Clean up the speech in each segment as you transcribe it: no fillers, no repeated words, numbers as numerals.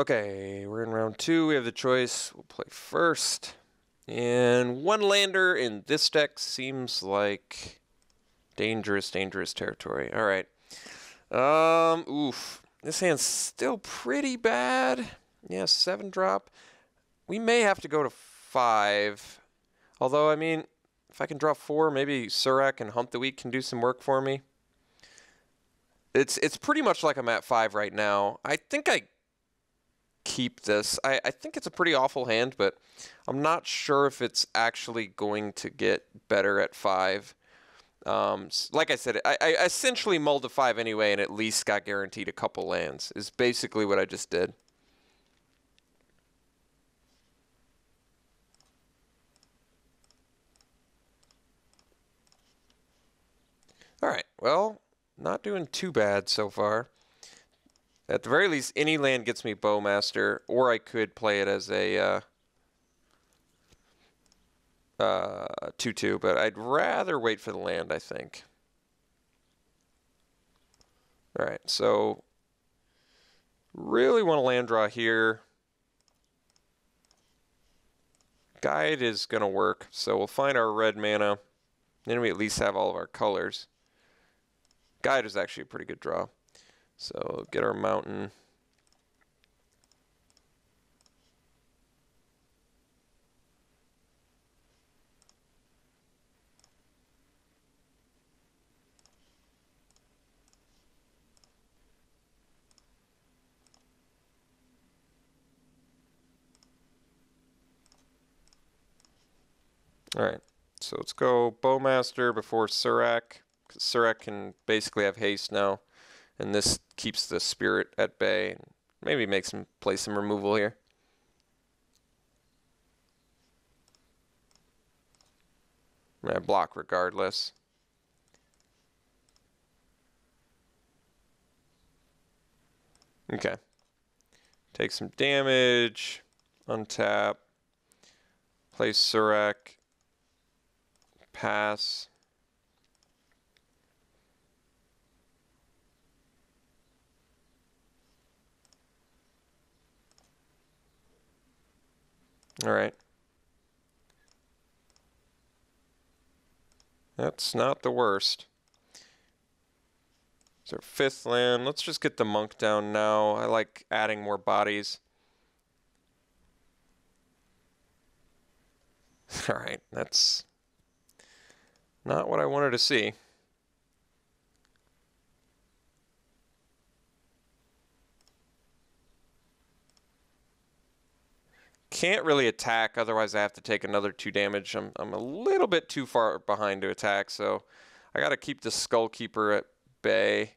Okay, we're in round 2. We have the choice. We'll play first. And one lander in this deck seems like dangerous territory. All right. Oof. This hand's still pretty bad. Yeah, 7 drop. We may have to go to 5. Although, I mean, if I can draw 4, maybe Surak and Hunt the Week can do some work for me. It's pretty much like I'm at 5 right now. I think I keep this. I think it's a pretty awful hand, but I'm not sure if it's actually going to get better at 5. Like I said, I essentially mulled to 5 anyway and at least got guaranteed a couple lands, is basically what I just did. Alright, well, not doing too bad so far. At the very least, any land gets me Bowmaster, or I could play it as a 2/2, but I'd rather wait for the land, I think. Alright, so really want to land draw here. Guide is going to work, so we'll find our red mana. Then we at least have all of our colors. Guide is actually a pretty good draw. So get our mountain. All right, so let's go Bowmaster before Surak. Surak can basically have haste now, and this keeps the spirit at bay. Maybe makes him play some removal here. I block regardless. Okay. Take some damage, untap, play Surak, pass. All right. That's not the worst. It's our 5th land. Let's just get the monk down now. I like adding more bodies. All right, that's not what I wanted to see. Can't really attack, otherwise I have to take another 2 damage. I'm a little bit too far behind to attack, so I got to keep the Skullkeeper at bay.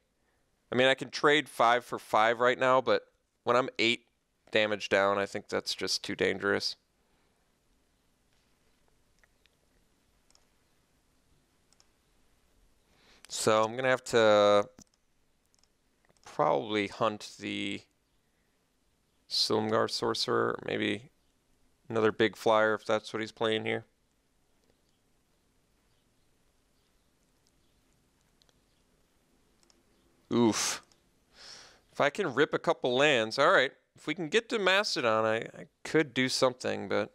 I mean, I can trade 5 for 5 right now, but when I'm 8 damage down, I think that's just too dangerous. So I'm going to have to probably hunt the Silumgar Sorcerer, maybe another big flyer if that's what he's playing here. Oof. If I can rip a couple lands, all right. If we can get to Mastodon, I could do something, but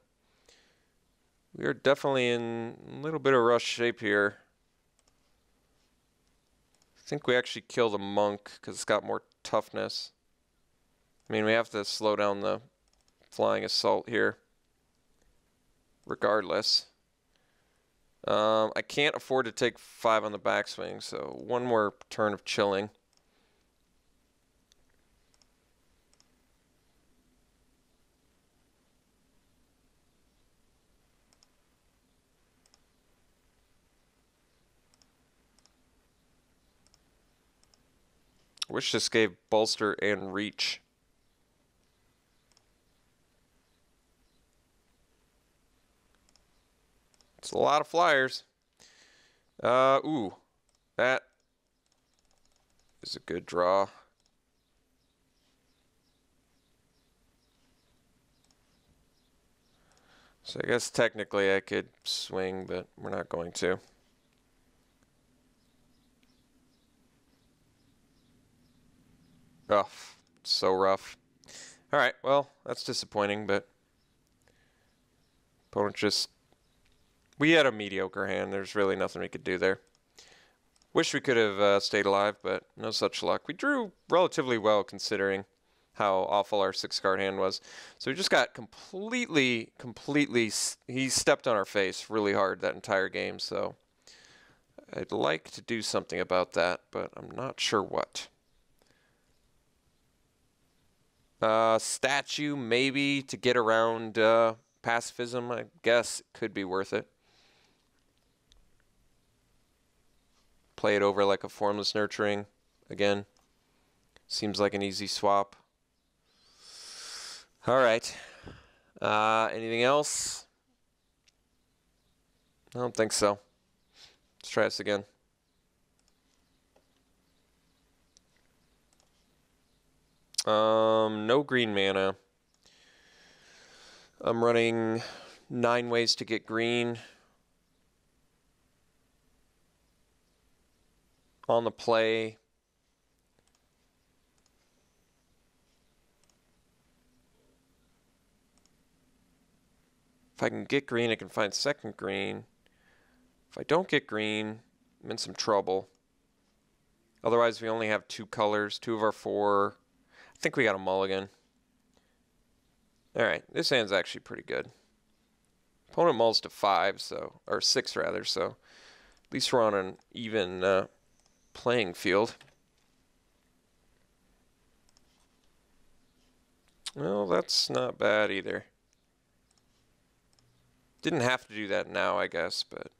we are definitely in a little bit of rush shape here. I think we actually kill the monk because it's got more toughness. I mean, we have to slow down the flying assault here. Regardless. I can't afford to take 5 on the backswing, so one more turn of chilling. Wish this gave bolster and reach. It's a lot of flyers. Ooh, that is a good draw. So I guess technically I could swing, but we're not going to. Oh, so rough. All right, well, that's disappointing, but opponent just... We had a mediocre hand. There's really nothing we could do there. Wish we could have stayed alive, but no such luck. We drew relatively well considering how awful our 6-card hand was. So we just got completely... He stepped on our face really hard that entire game, so... I'd like to do something about that, but I'm not sure what. Statue, maybe, to get around pacifism, I guess could be worth it. Play it over like a Formless Nurturing. Again, seems like an easy swap. All right. Anything else? I don't think so. Let's try this again. No green mana. I'm running 9 ways to get green. On the play. If I can get green, I can find second green. If I don't get green, I'm in some trouble. Otherwise, we only have 2 colors, 2 of our 4. I think we got a mulligan. Alright, this hand's actually pretty good. Opponent mulls to 5, so, or 6 rather, so at least we're on an even playing field. Well, that's not bad either. Didn't have to do that now, I guess, but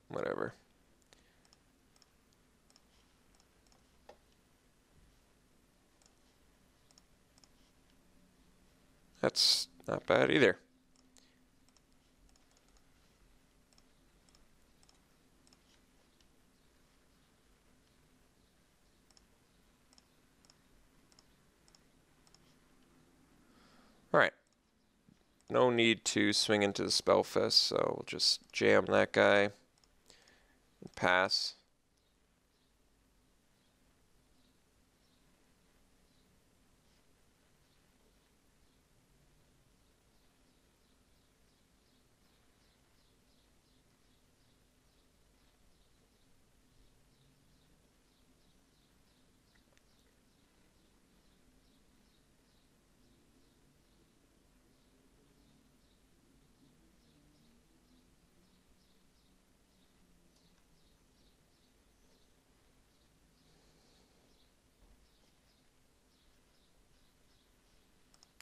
whatever. That's not bad either. All right. No need to swing into the Spellfest, so we'll just jam that guy and pass.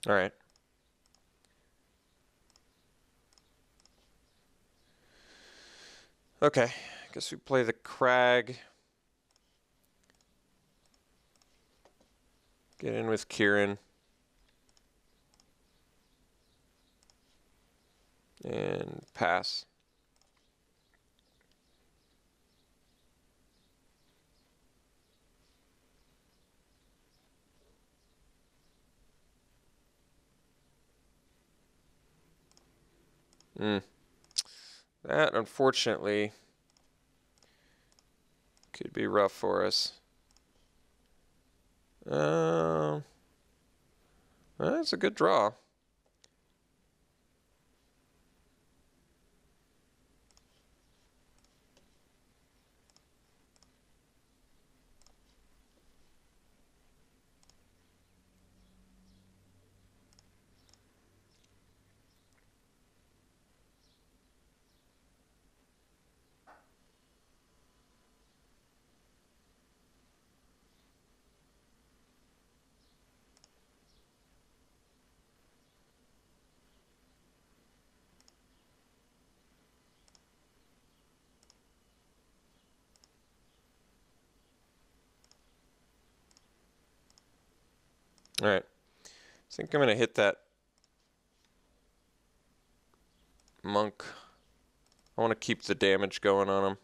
All right. Okay, I guess we play the Crag. Get in with Kieran. And pass. That, unfortunately, could be rough for us. That's a good draw. All right. I think I'm going to hit that monk. I want to keep the damage going on him.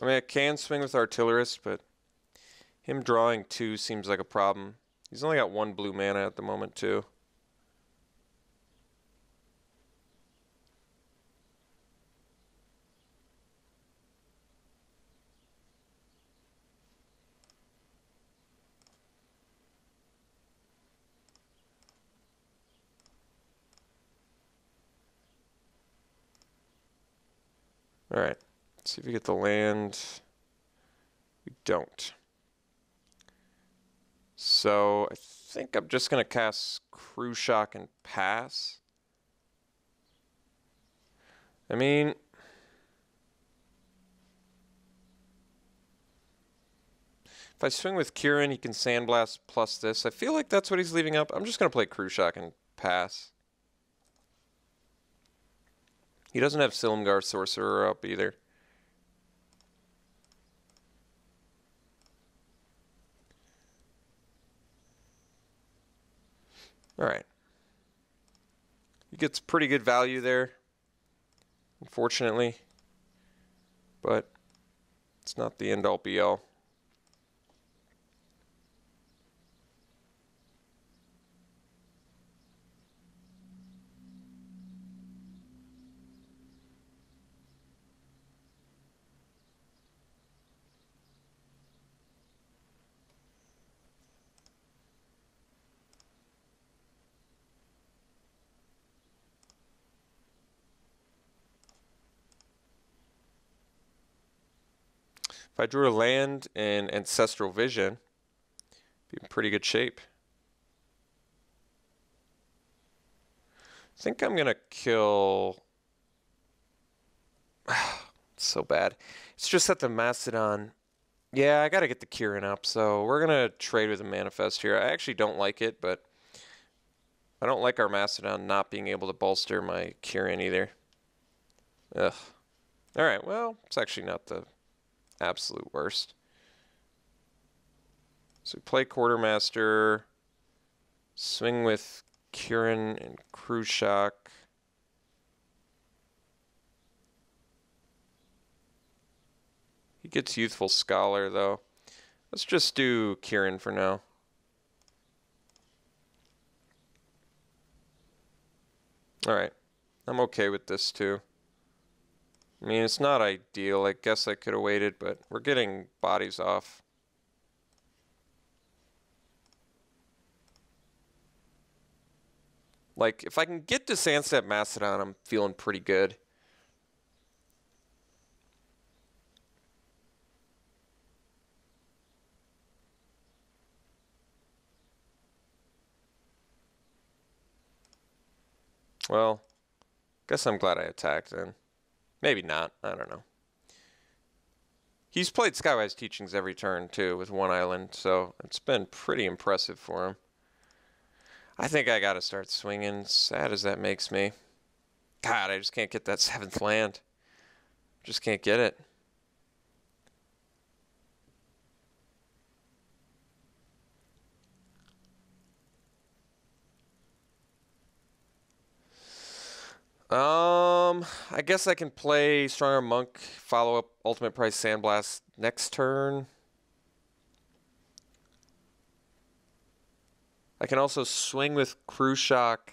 I mean, I can swing with Artillerist, but him drawing 2 seems like a problem. He's only got 1 blue mana at the moment, too. Alright, let's see if we get the land. We don't. So I think I'm just going to cast Crew Shock and pass. I mean, if I swing with Kieran, he can Sandblast plus this. I feel like that's what he's leaving up. I'm just going to play Crew Shock and pass. He doesn't have Silumgar Sorcerer up either. Alright. He gets pretty good value there, unfortunately. But it's not the end-all be-all. If I drew a land in Ancestral Vision, be in pretty good shape. I think I'm going to kill... It's so bad. It's just that the Mastodon... Yeah, I got to get the Kieran up, so we're going to trade with the Manifest here. I actually don't like it, but I don't like our Mastodon not being able to bolster my Kieran either. Ugh. Alright, well, it's actually not the absolute worst. So we play Quartermaster, swing with Kieran and Crew Shock. He gets Youthful Scholar, though. Let's just do Kieran for now. Alright. I'm okay with this, too. I mean, it's not ideal. I guess I could have waited, but we're getting bodies off. Like, if I can get to Sandstep Mastodon, I'm feeling pretty good. Well, guess I'm glad I attacked then. Maybe not. I don't know. He's played Skywise Teachings every turn, too, with 1 island, so it's been pretty impressive for him. I think I gotta start swinging, sad as that makes me. God, I just can't get that 7th land. Just can't get it. I guess I can play Stronger Monk, follow up Ultimate Price Sandblast next turn. I can also swing with Crew Shock.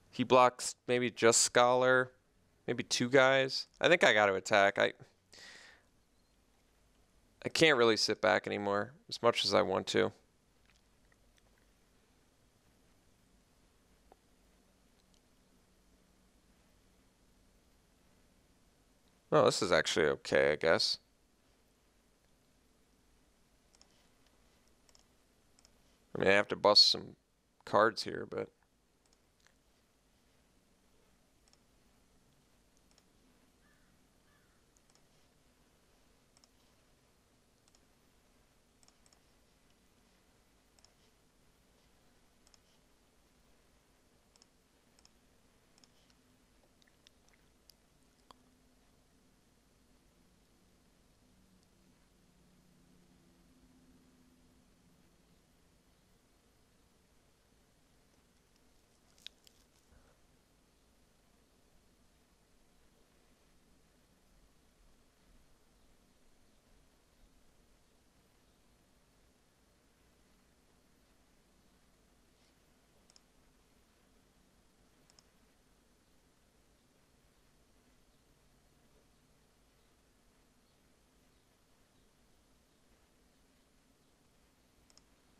He blocks maybe just Scholar, maybe 2 guys. I think I got to attack. I can't really sit back anymore as much as I want to. Oh, this is actually okay, I guess. I mean, I have to bust some cards here, but...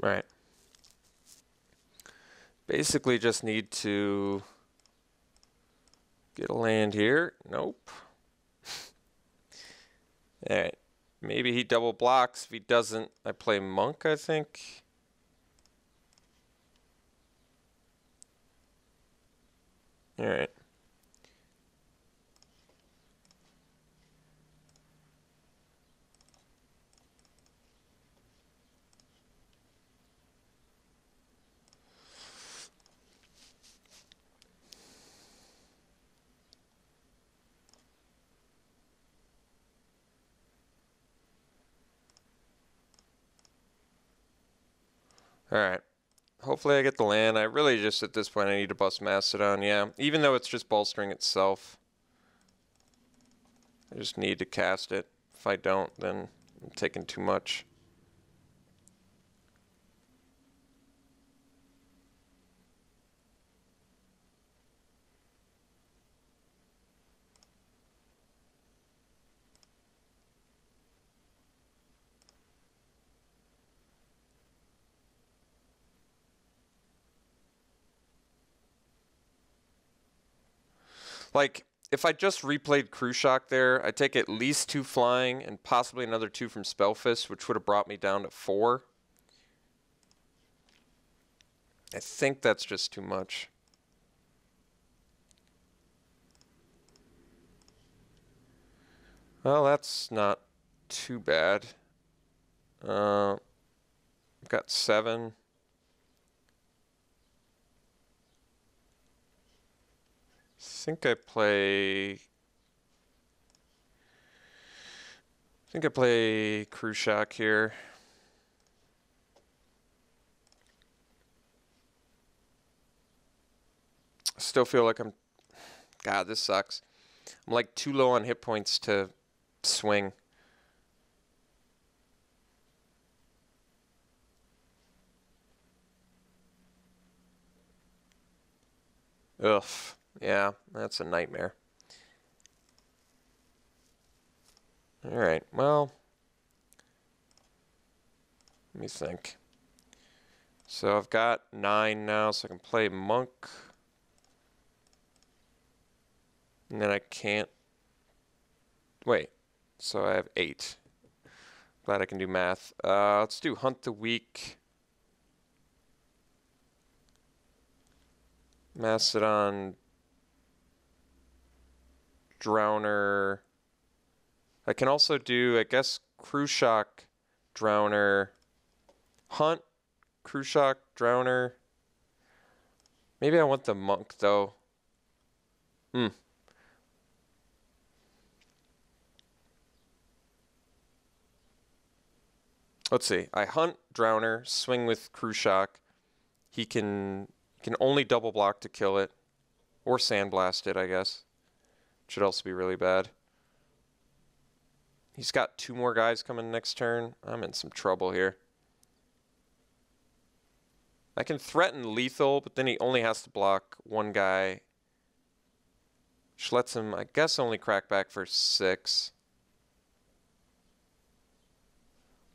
Alright. Basically just need to get a land here. Nope. Alright. Maybe he double blocks. If he doesn't, I play monk, I think. Alright. Alright. Hopefully I get the land. I really just, at this point, I need to bust Mastodon, yeah. Even though it's just bolstering itself. I just need to cast it. If I don't, then I'm taking too much. Like, if I just replayed Crew Shock there, I'd take at least 2 flying and possibly another 2 from Spellfist, which would have brought me down to 4. I think that's just too much. Well, that's not too bad. I've got 7. I think I play Crew Shock here. I still feel like God, this sucks. I'm like too low on hit points to swing. Ugh. Yeah, that's a nightmare. Alright, well, let me think. So I've got 9 now, so I can play Monk. And then I can't. Wait, so I have 8. Glad I can do math. Let's do Hunt the Weak. Mastodon. Drowner. I can also do, I guess, Crew Shock, Drowner, Hunt, Crew Shock, Drowner. Maybe I want the Monk, though. Let's see. I Hunt, Drowner, swing with Crew Shock. He can only double block to kill it. Or Sandblast it, I guess. Should also be really bad. He's got 2 more guys coming next turn. I'm in some trouble here. I can threaten lethal, but then he only has to block 1 guy. Which lets him, I guess, only crack back for 6.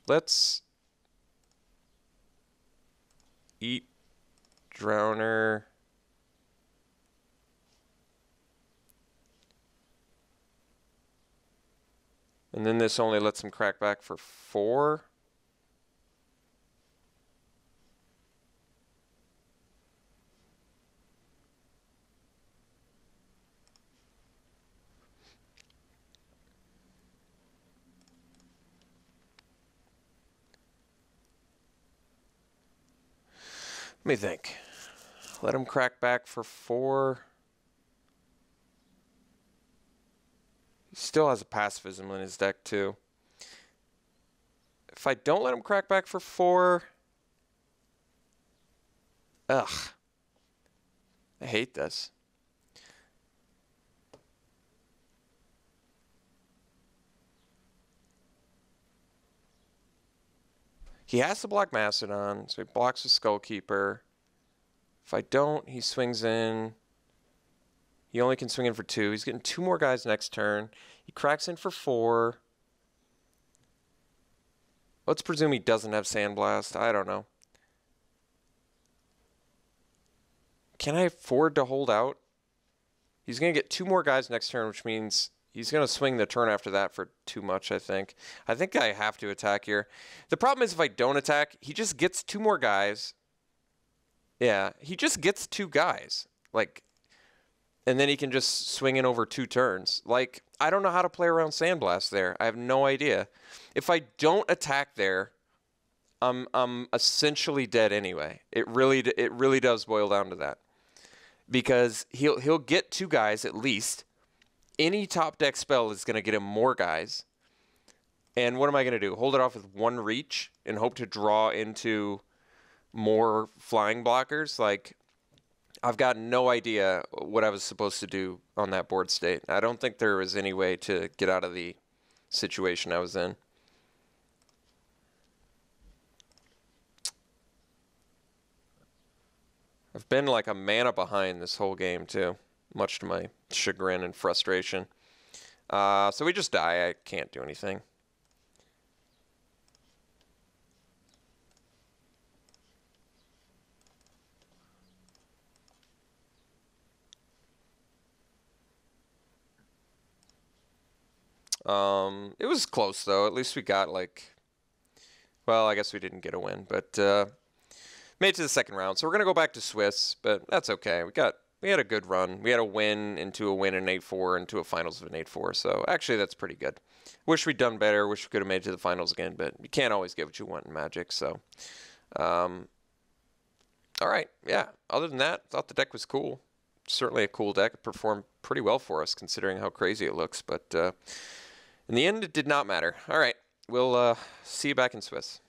Let's eat Drowner. And then this only lets him crack back for 4. Let me think. Let him crack back for 4. He still has a pacifism in his deck, too. If I don't let him crack back for 4... Ugh. I hate this. He has to block Mastodon, so he blocks the Skullkeeper. If I don't, he swings in. He only can swing in for 2. He's getting 2 more guys next turn. He cracks in for 4. Let's presume he doesn't have Sandblast. I don't know. can I afford to hold out? He's going to get 2 more guys next turn, which means he's going to swing the turn after that for too much, I think. I think I have to attack here. The problem is if I don't attack, he just gets 2 more guys. Yeah, he just gets 2 guys. Like, and then he can just swing in over 2 turns. Like, I don't know how to play around Sandblast there. I have no idea. If I don't attack there, I'm essentially dead anyway. It really does boil down to that. Because he'll get 2 guys at least. Any top deck spell is going to get him more guys. And what am I going to do? Hold it off with 1 reach and hope to draw into more flying blockers? Like, I've got no idea what I was supposed to do on that board state. I don't think there was any way to get out of the situation I was in. I've been like a mana behind this whole game too, much to my chagrin and frustration. So we just die. I can't do anything. It was close though. At least we got like, well, I guess we didn't get a win, but made it to the second round. So we're gonna go back to Swiss, but that's okay. We had a good run. We had a win into a win in 8-4 into a finals of an 8-4. So actually that's pretty good. Wish we'd done better. Wish we could have made it to the finals again, but you can't always get what you want in Magic. So, all right, yeah. Other than that, thought the deck was cool. Certainly a cool deck. It performed pretty well for us considering how crazy it looks, but in the end, it did not matter. All right, we'll see you back in Swiss.